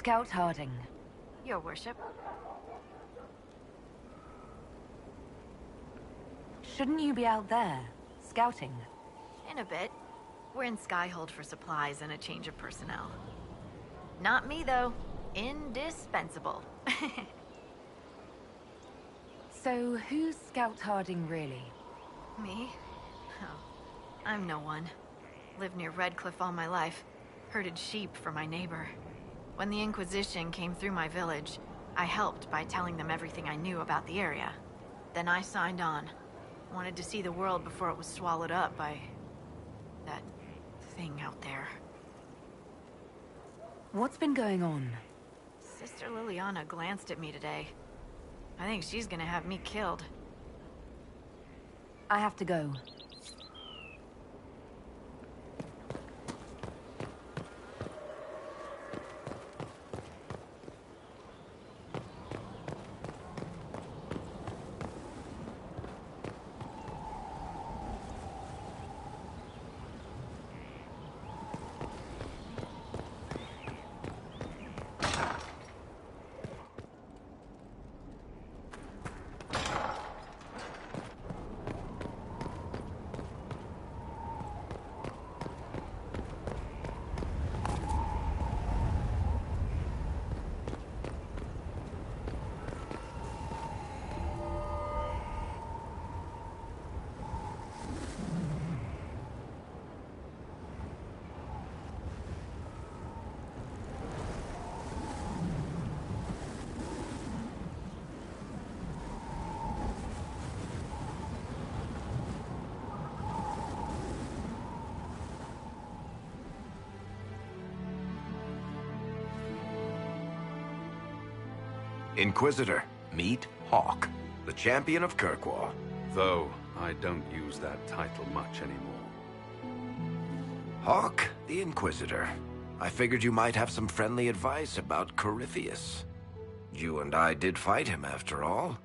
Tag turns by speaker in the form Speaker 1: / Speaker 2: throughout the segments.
Speaker 1: Scout Harding.
Speaker 2: Your worship.
Speaker 1: Shouldn't you be out there, scouting?
Speaker 2: In a bit. We're in Skyhold for supplies and a change of personnel. Not me, though. Indispensable.
Speaker 1: So, who's Scout Harding really?
Speaker 2: Me? Oh, I'm no one. Lived near Redcliffe all my life. Herded sheep for my neighbor. When the Inquisition came through my village, I helped by telling them everything I knew about the area. Then I signed on. Wanted to see the world before it was swallowed up by... that thing out there.
Speaker 1: What's been going on?
Speaker 2: Sister Liliana glanced at me today. I think she's gonna have me killed.
Speaker 1: I have to go.
Speaker 3: Inquisitor, meet Hawk, the champion of Kirkwall.
Speaker 4: Though I don't use that title much anymore.
Speaker 3: Hawk, the Inquisitor. I figured you might have some friendly advice about Corypheus. You and I did fight him, after all.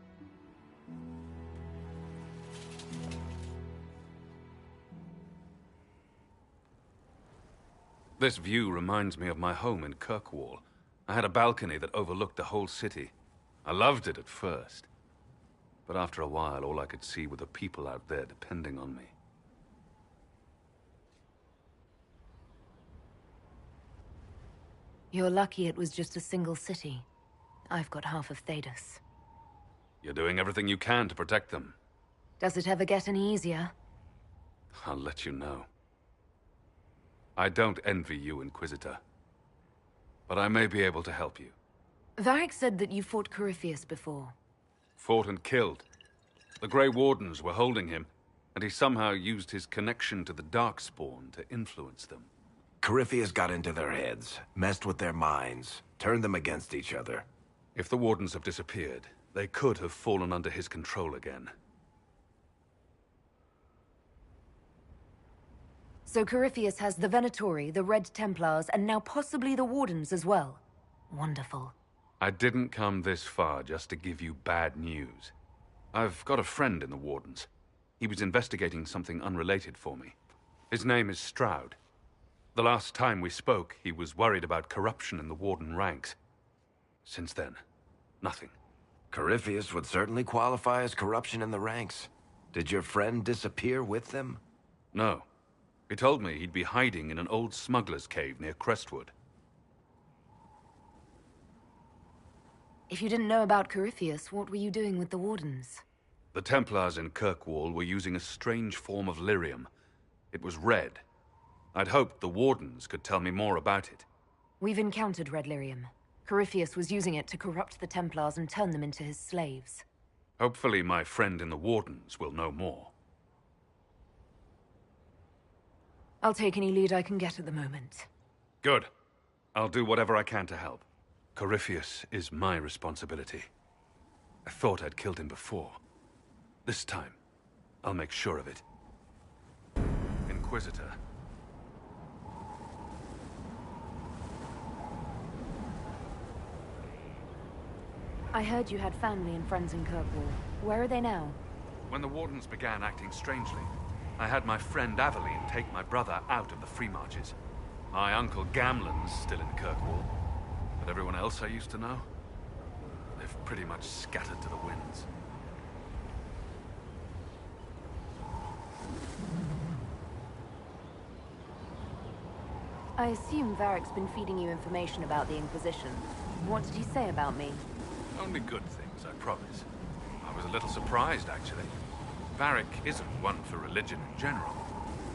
Speaker 4: This view reminds me of my home in Kirkwall. I had a balcony that overlooked the whole city. I loved it at first. But after a while, all I could see were the people out there depending on me.
Speaker 1: You're lucky it was just a single city. I've got half of Thedas.
Speaker 4: You're doing everything you can to protect them.
Speaker 1: Does it ever get any easier?
Speaker 4: I'll let you know. I don't envy you, Inquisitor. But I may be able to help you.
Speaker 1: Varric said that you fought Corypheus before.
Speaker 4: Fought and killed. The Grey Wardens were holding him, and he somehow used his connection to the Darkspawn to influence them.
Speaker 3: Corypheus got into their heads, messed with their minds, turned them against each other.
Speaker 4: If the Wardens have disappeared, they could have fallen under his control again.
Speaker 1: So Corypheus has the Venatori, the Red Templars, and now possibly the Wardens as well. Wonderful.
Speaker 4: I didn't come this far just to give you bad news. I've got a friend in the Wardens. He was investigating something unrelated for me. His name is Stroud. The last time we spoke, he was worried about corruption in the Warden ranks. Since then, nothing.
Speaker 3: Corypheus would certainly qualify as corruption in the ranks. Did your friend disappear with them?
Speaker 4: No. He told me he'd be hiding in an old smuggler's cave near Crestwood.
Speaker 1: If you didn't know about Corypheus, what were you doing with the Wardens?
Speaker 4: The Templars in Kirkwall were using a strange form of lyrium. It was red. I'd hoped the Wardens could tell me more about it.
Speaker 1: We've encountered red lyrium. Corypheus was using it to corrupt the Templars and turn them into his slaves.
Speaker 4: Hopefully my friend in the Wardens will know more.
Speaker 1: I'll take any lead I can get at the moment.
Speaker 4: Good. I'll do whatever I can to help. Corypheus is my responsibility. I thought I'd killed him before. This time, I'll make sure of it. Inquisitor.
Speaker 1: I heard you had family and friends in Kirkwall. Where are they now?
Speaker 4: When the Wardens began acting strangely, I had my friend Aveline take my brother out of the Free Marches. My uncle Gamlen's still in Kirkwall. But everyone else I used to know, they've pretty much scattered to the winds.
Speaker 1: I assume Varric's been feeding you information about the Inquisition. What did he say about me?
Speaker 4: Only good things, I promise. I was a little surprised, actually. Varric isn't one for religion in general,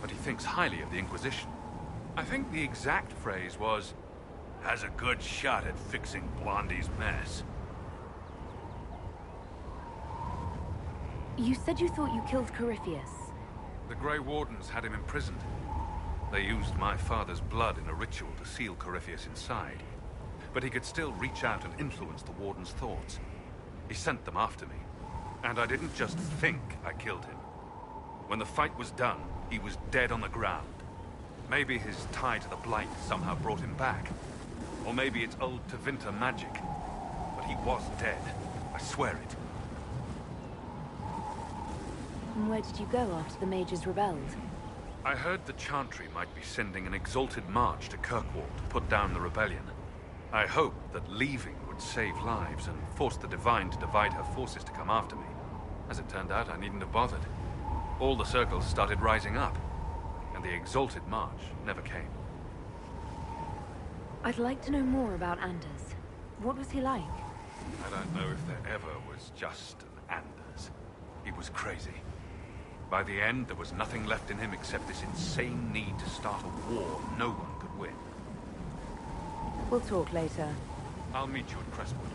Speaker 4: but he thinks highly of the Inquisition. I think the exact phrase was, "has a good shot at fixing Blondie's mess."
Speaker 1: You said you thought you killed Corypheus.
Speaker 4: The Grey Wardens had him imprisoned. They used my father's blood in a ritual to seal Corypheus inside. But he could still reach out and influence the Warden's thoughts. He sent them after me. And I didn't just think I killed him. When the fight was done, he was dead on the ground. Maybe his tie to the Blight somehow brought him back. Or maybe it's old Tevinter magic. But he was dead. I swear it.
Speaker 1: And where did you go after the mages rebelled?
Speaker 4: I heard the Chantry might be sending an exalted march to Kirkwall to put down the rebellion. I hoped that leaving would save lives and force the Divine to divide her forces to come after me. As it turned out, I needn't have bothered. All the circles started rising up, and the exalted march never came.
Speaker 1: I'd like to know more about Anders. What was he like?
Speaker 4: I don't know if there ever was just an Anders. He was crazy. By the end, there was nothing left in him except this insane need to start a war no one could win.
Speaker 1: We'll talk later.
Speaker 4: I'll meet you at Crestwood.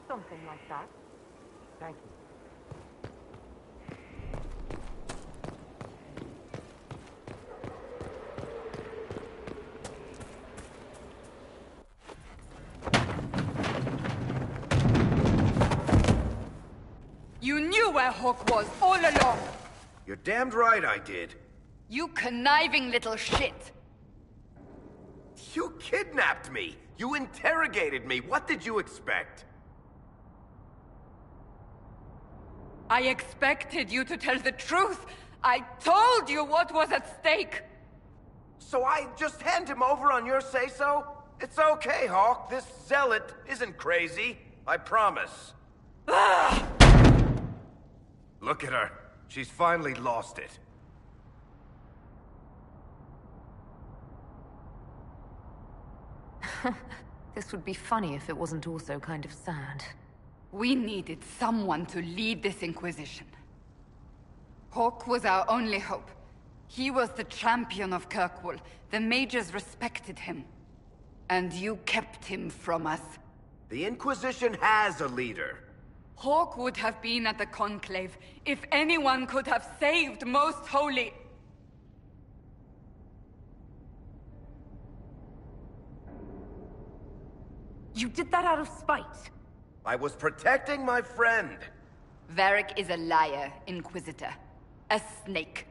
Speaker 1: Something like that.
Speaker 5: Thank you.
Speaker 6: You knew where Hawk was all along!
Speaker 3: You're damned right I did.
Speaker 6: You conniving little shit!
Speaker 3: You kidnapped me! You interrogated me! What did you expect?
Speaker 6: I expected you to tell the truth! I told you what was at stake!
Speaker 3: So I just hand him over on your say-so? It's okay, Hawk. This zealot isn't crazy. I promise. Look at her. She's finally lost it.
Speaker 1: This would be funny if it wasn't also kind of sad.
Speaker 6: We needed someone to lead this Inquisition. Hawk was our only hope. He was the champion of Kirkwall. The mages respected him. And you kept him from us.
Speaker 3: The Inquisition has a leader.
Speaker 6: Hawk would have been at the Conclave if anyone could have saved Most Holy...
Speaker 1: You did that out of spite.
Speaker 3: I was protecting my friend.
Speaker 6: Varric is a liar, Inquisitor. A snake.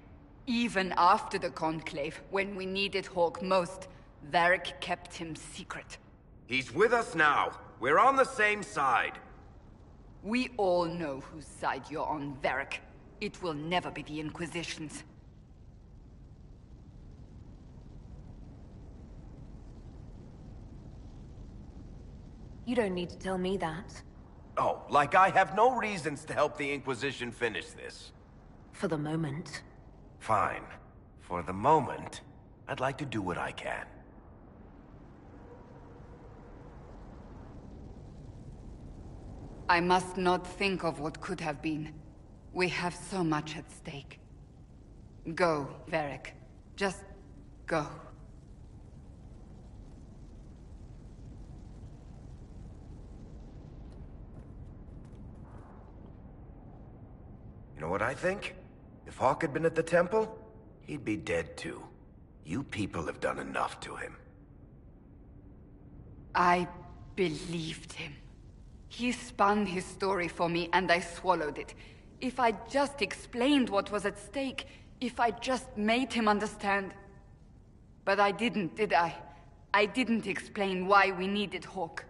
Speaker 6: Even after the Conclave, when we needed Hawk most, Varric kept him secret.
Speaker 3: He's with us now. We're on the same side.
Speaker 6: We all know whose side you're on, Varric. It will never be the Inquisition's.
Speaker 1: You don't need to tell me that.
Speaker 3: Oh, like I have no reasons to help the Inquisition finish this.
Speaker 1: For the moment.
Speaker 3: Fine. For the moment, I'd like to do what I can.
Speaker 6: I must not think of what could have been. We have so much at stake. Go, Varric. Just go.
Speaker 3: You know what I think? If Hawk had been at the temple, he'd be dead too. You people have done enough to him.
Speaker 6: I believed him. He spun his story for me and I swallowed it. If I just explained what was at stake, if I just made him understand. But I didn't, did I? I didn't explain why we needed Hawk.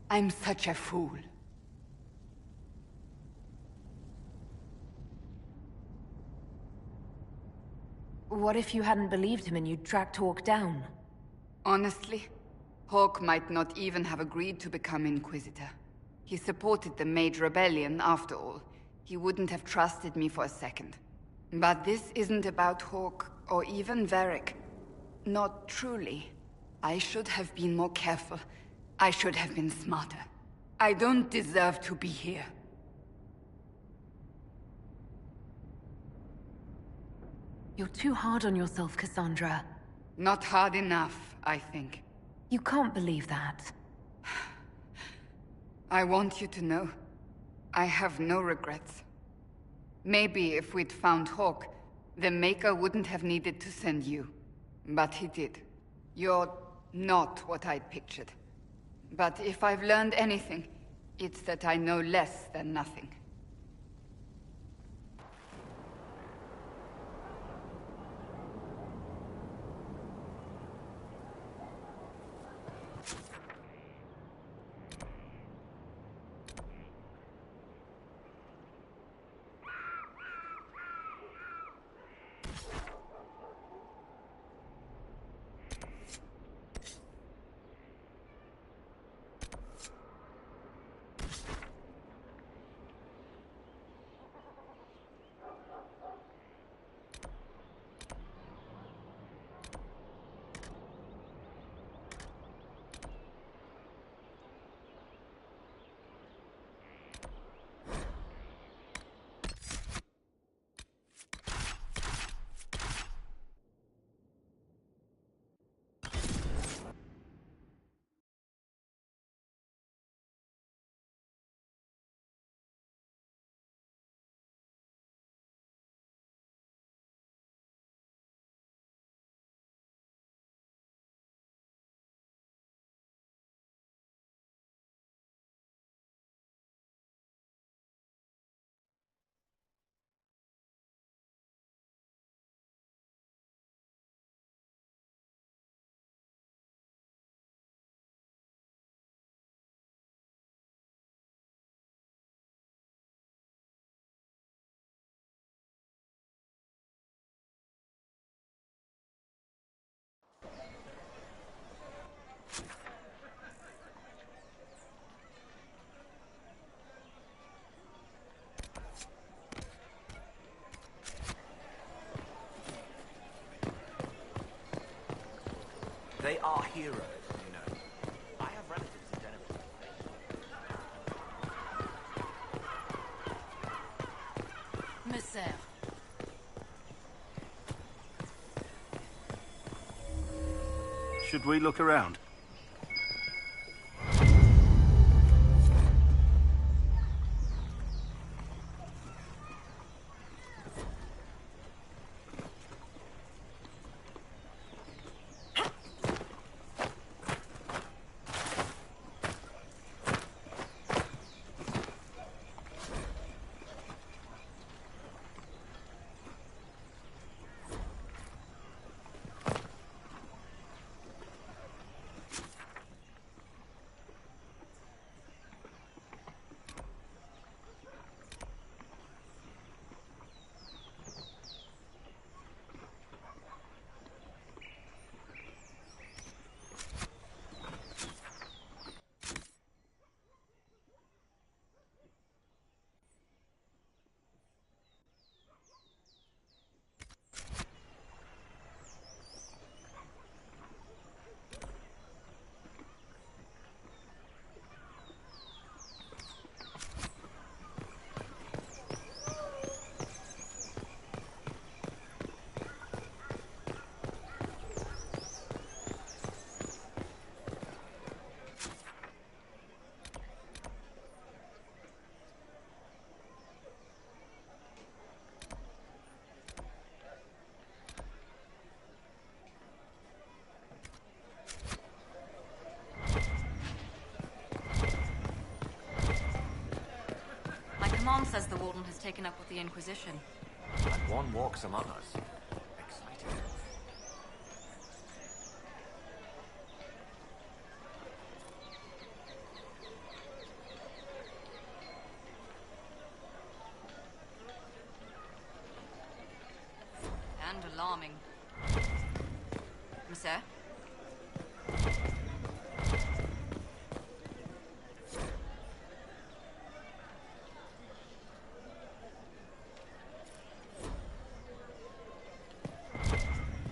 Speaker 6: I'm such a fool.
Speaker 1: What if you hadn't believed him and you'd tracked Hawk down?
Speaker 6: Honestly, Hawk might not even have agreed to become Inquisitor. He supported the Mage Rebellion, after all. He wouldn't have trusted me for a second. But this isn't about Hawk, or even Varric. Not truly. I should have been more careful. I should have been smarter. I don't deserve to be here.
Speaker 1: You're too hard on yourself, Cassandra.
Speaker 6: Not hard enough, I think.
Speaker 1: You can't believe that.
Speaker 6: I want you to know, I have no regrets. Maybe if we'd found Hawk, the Maker wouldn't have needed to send you. But he did. You're not what I'd pictured. But if I've learned anything, it's that I know less than nothing.
Speaker 7: They are heroes, you know. I have relatives in Denver.
Speaker 1: Messer.
Speaker 8: Should we look around?
Speaker 2: taken up with the Inquisition.
Speaker 7: And one walks among us. Exciting.
Speaker 2: And alarming. Monsieur?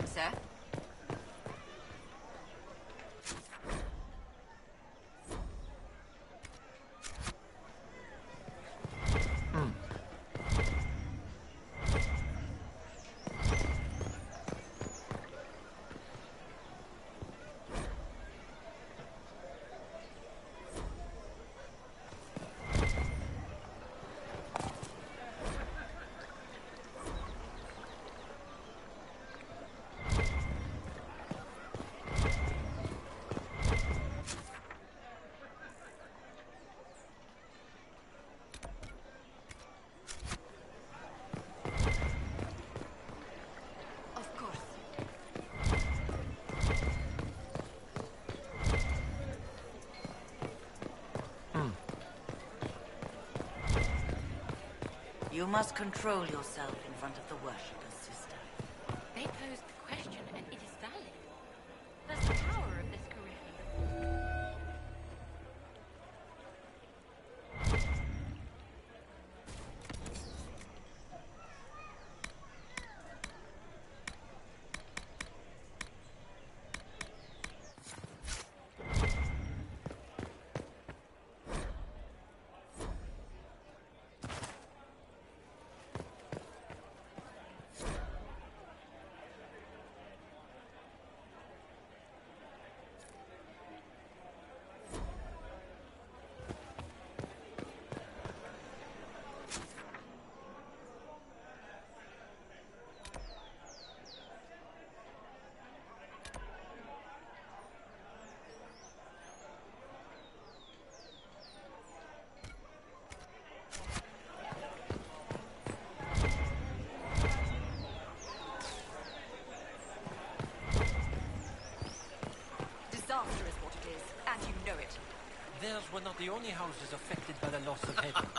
Speaker 2: Monsieur? Of course.
Speaker 9: You must control yourself in front of the worshippers, sister.
Speaker 2: They posed the question, and it is valid. That's the power of this Coryphean.
Speaker 10: Disaster is what it is, and you know it.
Speaker 7: Theirs were not the only houses affected by the loss of heaven.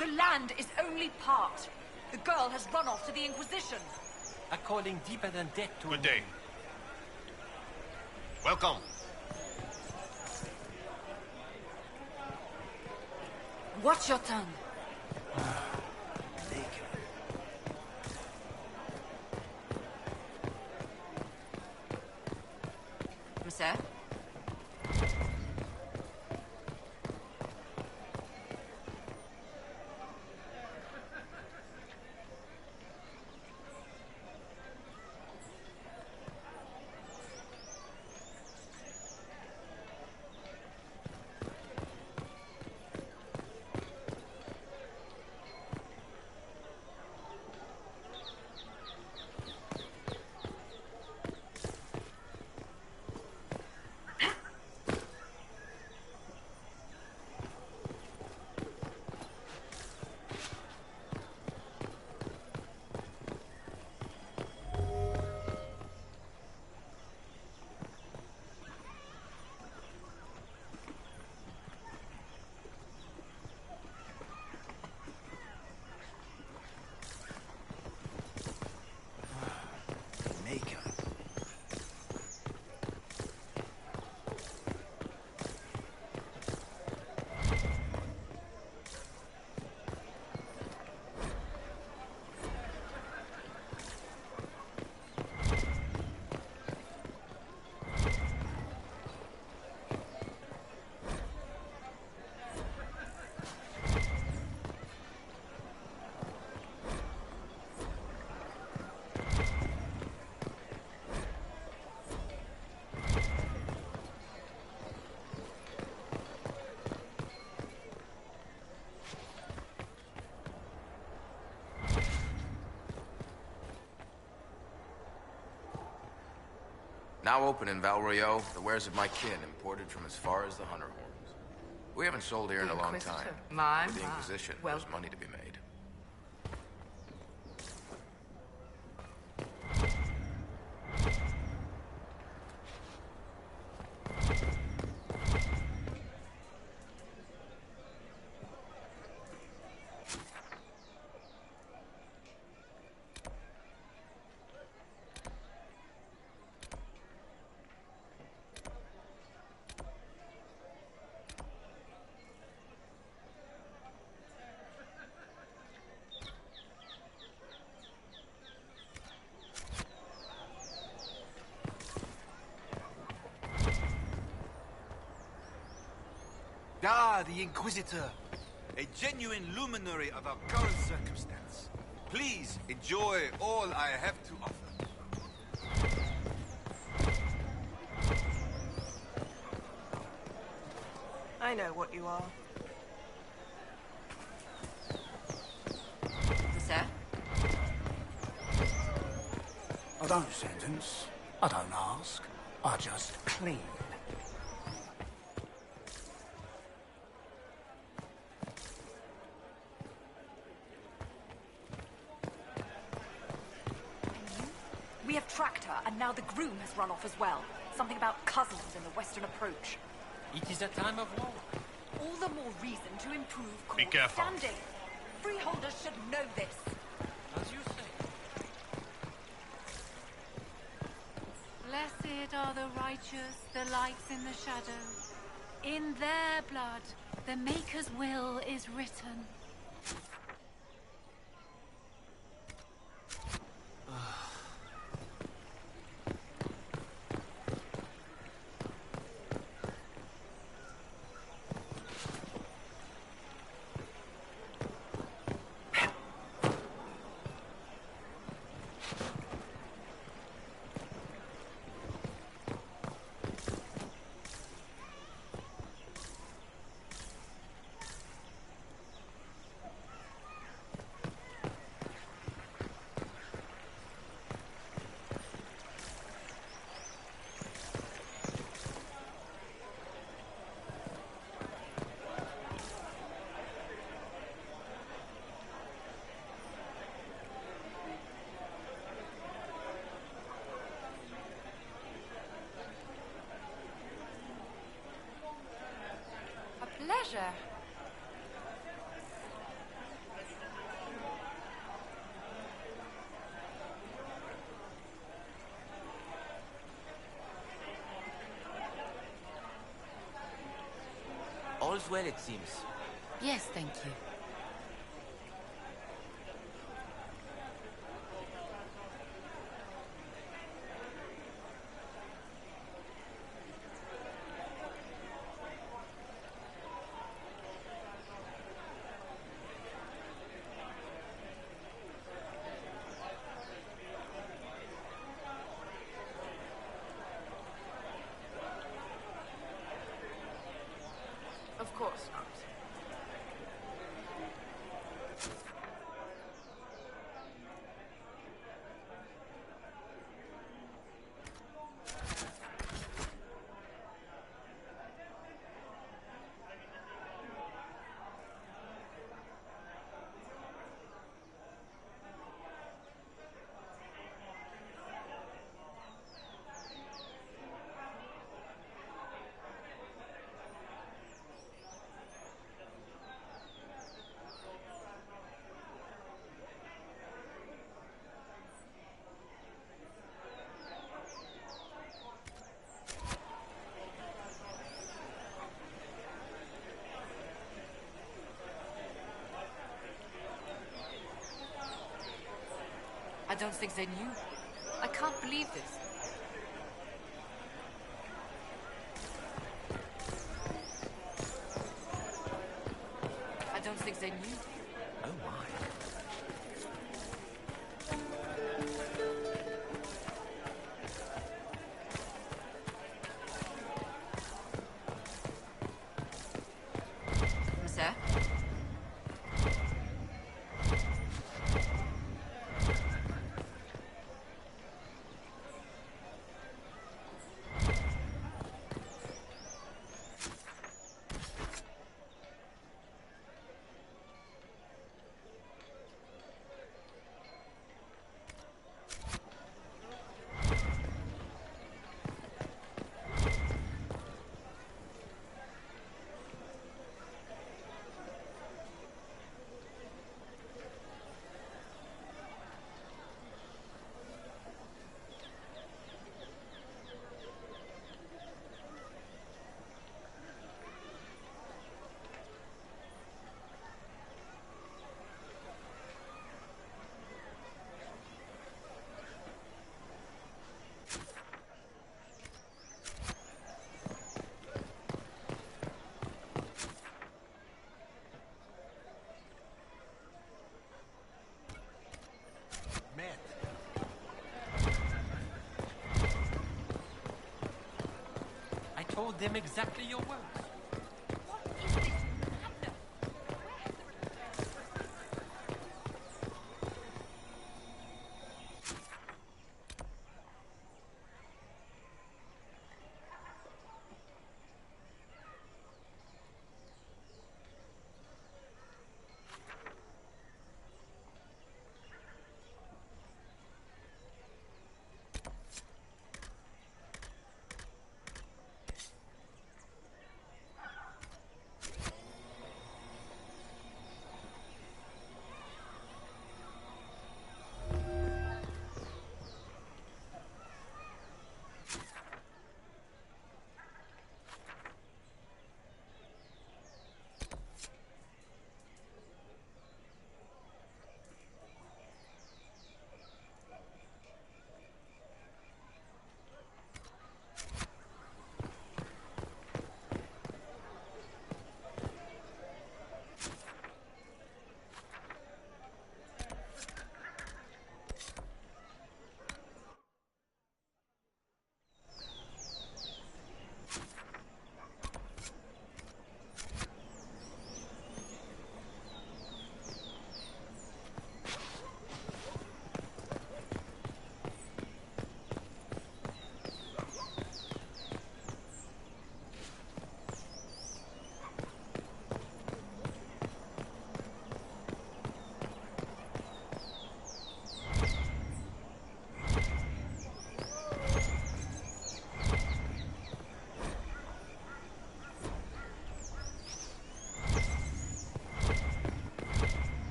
Speaker 10: The land is only part. The girl has run off to the Inquisition.
Speaker 7: A calling deeper than death to
Speaker 11: Good day. Welcome.
Speaker 10: Watch your tongue.
Speaker 2: Monsieur?
Speaker 12: Now open in Valrio, the wares of my kin imported from as far as the Hunter Horns. We haven't sold here in a long time.
Speaker 10: My,
Speaker 12: With the Inquisition,
Speaker 10: well,
Speaker 12: there's money to be made.
Speaker 11: Ah, the Inquisitor. A genuine luminary of our current circumstance. Please enjoy all I have to offer.
Speaker 10: I know what you are.
Speaker 9: Sir?
Speaker 5: I don't sentence. I don't ask. I just clean.
Speaker 10: We have tracked her, and now the groom has run off as well. Something about cousins in the western approach.
Speaker 13: It is a time of war.
Speaker 10: All the more reason to improve
Speaker 13: Be
Speaker 10: court
Speaker 13: careful.
Speaker 10: standing. Freeholders should know this.
Speaker 13: As you say.
Speaker 14: Blessed are the righteous, the lights in the shadow. In their blood, the Maker's will is written.
Speaker 10: Pleasure.
Speaker 7: All's well, it seems.
Speaker 9: Yes, thank you.
Speaker 10: Of course not.
Speaker 9: I don't think they knew. I can't believe this. I don't think they knew.
Speaker 7: Oh my.
Speaker 9: Sir?
Speaker 13: them exactly your words.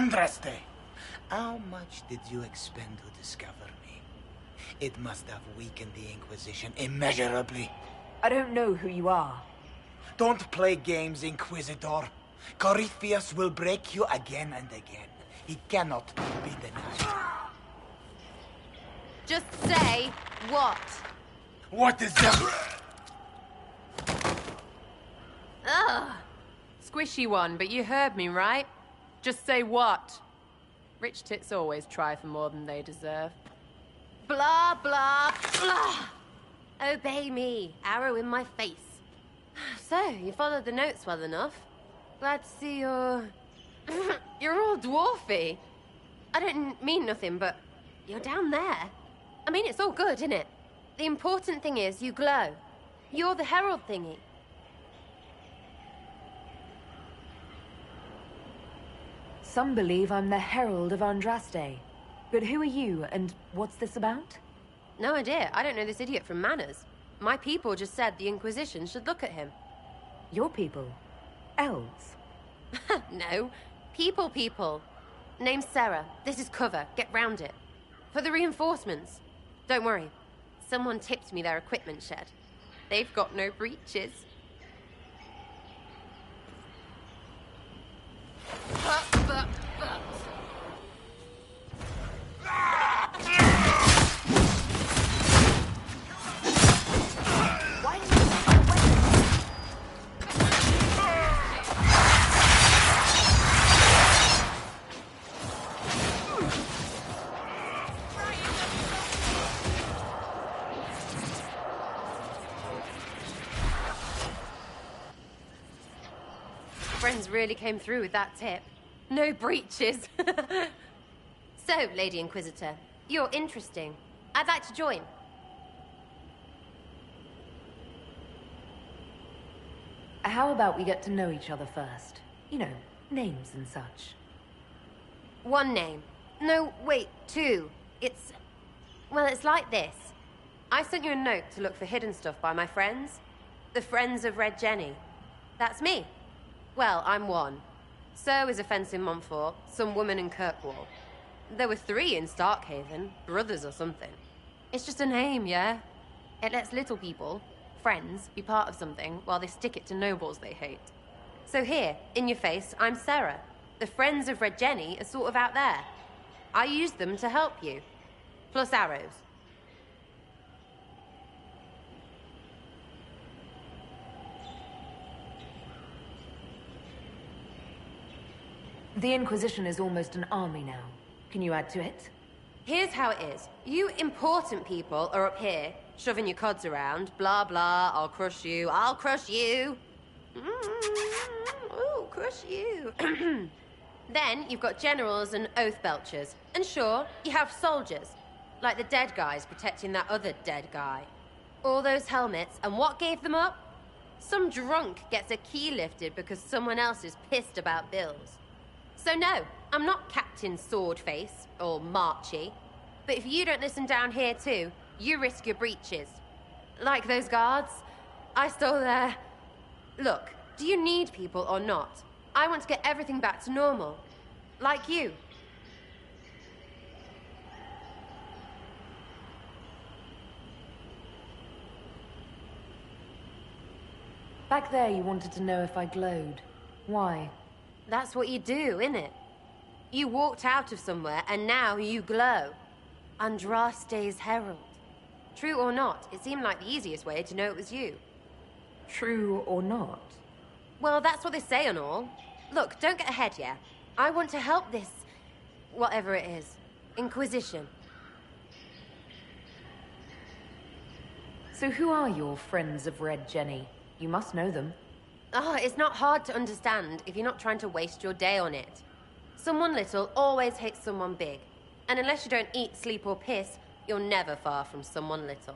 Speaker 15: Andraste! How much did you expend to discover me? It must have weakened the Inquisition immeasurably.
Speaker 1: I don't know who you are.
Speaker 15: Don't play games, Inquisitor. Corypheus will break you again and again. He cannot be denied.
Speaker 16: Just say what.
Speaker 15: What is that?
Speaker 16: Ugh.
Speaker 17: Squishy one, but you heard me, right? Just say what. Rich tits always try for more than they deserve.
Speaker 16: Blah, blah, blah. Obey me. Arrow in my face. So, you followed the notes well enough. Glad to see you're... You're all dwarfy. I don't mean nothing, but you're down there. I mean, it's all good, isn't it? The important thing is you glow. You're the herald thingy.
Speaker 1: Some believe I'm the Herald of Andraste. But who are you, and what's this about?
Speaker 16: No idea. I don't know this idiot from Manners. My people just said the Inquisition should look at him.
Speaker 1: Your people? Elves?
Speaker 16: No. People. Name's Sarah. This is cover. Get round it. For the reinforcements. Don't worry. Someone tipped me their equipment shed. They've got no breaches. Friends really came through with that tip. No breaches. So, Lady Inquisitor, you're interesting. I'd like to join.
Speaker 1: How about we get to know each other first? You know, names and such.
Speaker 16: One name. No, wait, two. Well, it's like this. I sent you a note to look for hidden stuff by my friends. The Friends of Red Jenny. That's me. Well, I'm one. So is a fence in Montfort, some woman in Kirkwall. There were 3 in Starkhaven, brothers or something. It's just a name, yeah? It lets little people, friends, be part of something while they stick it to nobles they hate. So here, in your face, I'm Sarah. The Friends of Red Jenny are sort of out there. I use them to help you. Plus arrows.
Speaker 1: The Inquisition is almost an army now. Can you add to it?
Speaker 16: Here's how it is. You important people are up here, shoving your cods around. Blah, blah, I'll crush you, I'll crush you. Ooh, crush you. Then you've got generals and oath belchers. And sure, you have soldiers. Like the dead guys protecting that other dead guy. All those helmets, and what gave them up? Some drunk gets a key lifted because someone else is pissed about bills. So no, I'm not Captain Swordface, or Marchy. But if you don't listen down here too, you risk your breeches. Like those guards, I stole their... Look, do you need people or not? I want to get everything back to normal. Like you.
Speaker 1: Back there you wanted to know if I glowed. Why?
Speaker 16: That's what you do, innit? You walked out of somewhere, and now you glow. Andraste's herald. True or not, it seemed like the easiest way to know it was you.
Speaker 1: True or not?
Speaker 16: Well, that's what they say and all. Look, don't get ahead, yeah? I want to help this... whatever it is. Inquisition.
Speaker 1: So who are your Friends of Red Jenny? You must know them.
Speaker 16: Oh, it's not hard to understand if you're not trying to waste your day on it. Someone little always hates someone big. And unless you don't eat, sleep, or piss, you're never far from someone little.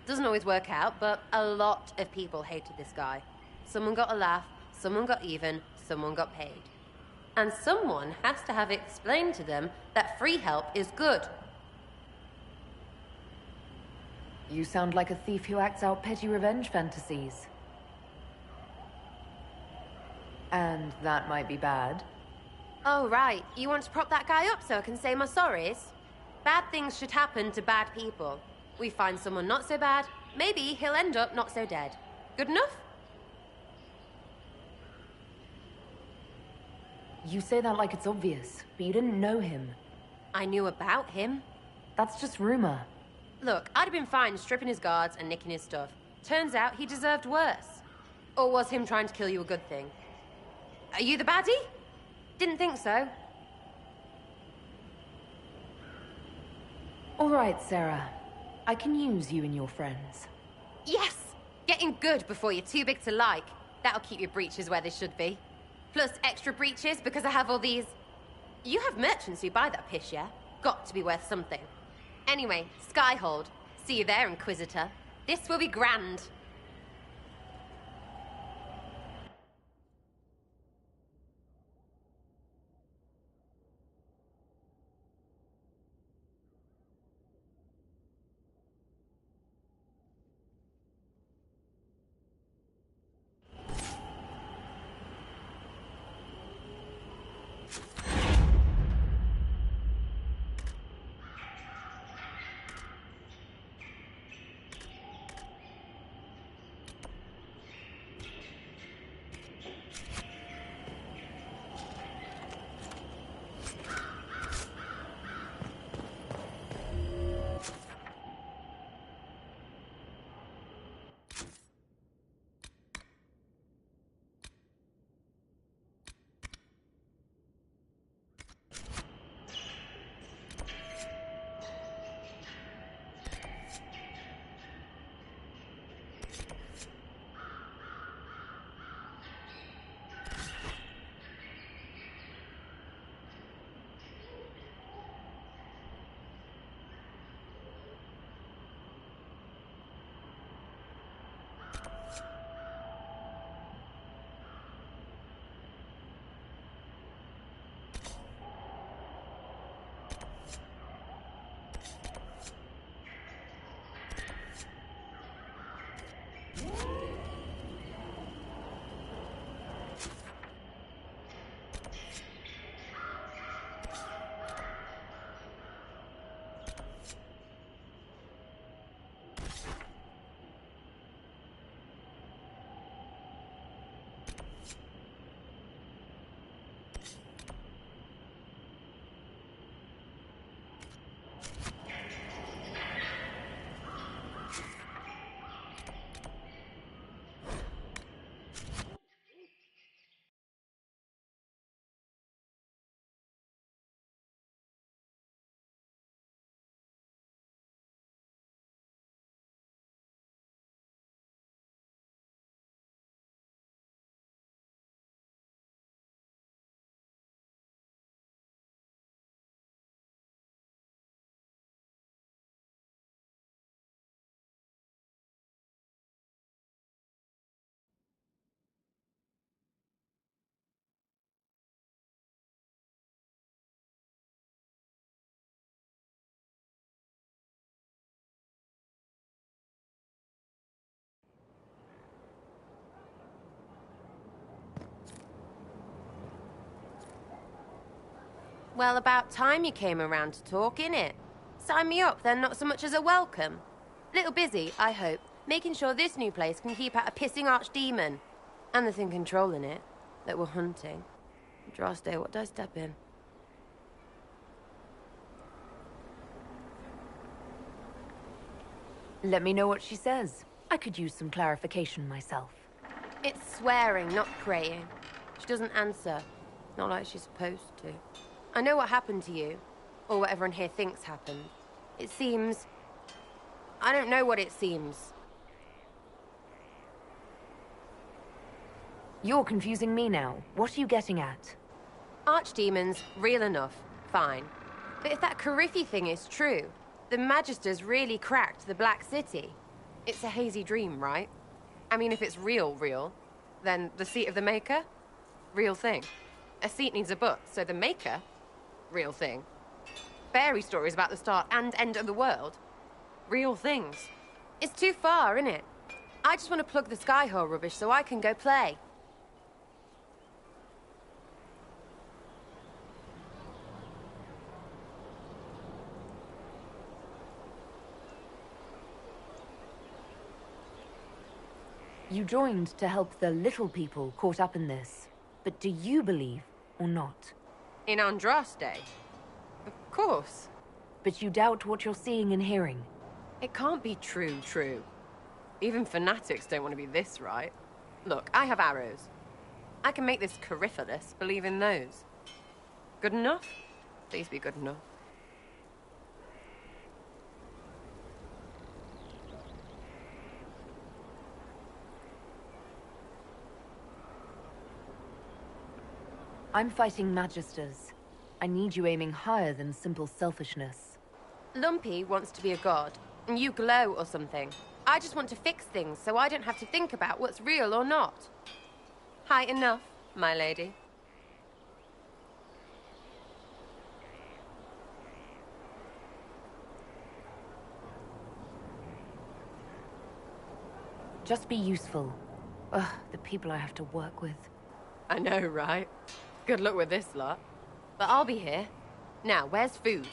Speaker 16: Doesn't always work out, but a lot of people hated this guy. Someone got a laugh, someone got even, someone got paid. And someone has to have explained to them that free help is good.
Speaker 1: You sound like a thief who acts out petty revenge fantasies. And that might be bad.
Speaker 16: Oh, right. You want to prop that guy up so I can say my sorries? Bad things should happen to bad people. We find someone not so bad, maybe he'll end up not so dead. Good enough?
Speaker 1: You say that like it's obvious, but you didn't know him.
Speaker 16: I knew about him.
Speaker 1: That's just rumor.
Speaker 16: Look, I'd have been fine stripping his guards and nicking his stuff. Turns out he deserved worse. Or was him trying to kill you a good thing? Are you the baddie? Didn't think so.
Speaker 1: All right, Sarah. I can use you and your friends.
Speaker 16: Yes! Getting good before you're too big to like. That'll keep your breeches where they should be. Plus extra breeches because I have all these... You have merchants who buy that piss, yeah? Got to be worth something. Anyway, Skyhold. See you there, Inquisitor. This will be grand. Well, about time you came around to talk, innit? Sign me up, then not so much as a welcome. Little busy, I hope, making sure this new place can keep out a pissing archdemon. And the thing controlling it, that we're hunting. Droste, what did I step in?
Speaker 1: Let me know what she says. I could use some clarification myself.
Speaker 16: It's swearing, not praying. She doesn't answer. Not like she's supposed to. I know what happened to you. Or what everyone here thinks happened. It seems... I don't know what it seems.
Speaker 1: You're confusing me now. What are you getting at?
Speaker 16: Archdemons, real enough. Fine. But if that Carifi thing is true, the Magisters really cracked the Black City. It's a hazy dream, right? I mean, if it's real, then the seat of the Maker? Real thing. A seat needs a butt, so the Maker? Real thing. Fairy stories about the start and end of the world? Real things. It's too far, innit? I just want to plug the Skyhole rubbish so I can go play.
Speaker 1: You joined to help the little people caught up in this. But do you believe or not?
Speaker 16: In Andraste? Of course.
Speaker 1: But you doubt what you're seeing and hearing?
Speaker 17: It can't be true. Even fanatics don't want to be this right. Look, I have arrows. I can make this Corypheus believe in those. Good enough? Please be good enough.
Speaker 1: I'm fighting Magisters. I need you aiming higher than simple selfishness.
Speaker 16: Lumpy wants to be a god, and you glow or something. I just want to fix things so I don't have to think about what's real or not. High enough, my lady.
Speaker 1: Just be useful. Ugh, the people I have to work with.
Speaker 17: I know, right? Good luck with this lot. But I'll be here. Now, where's food?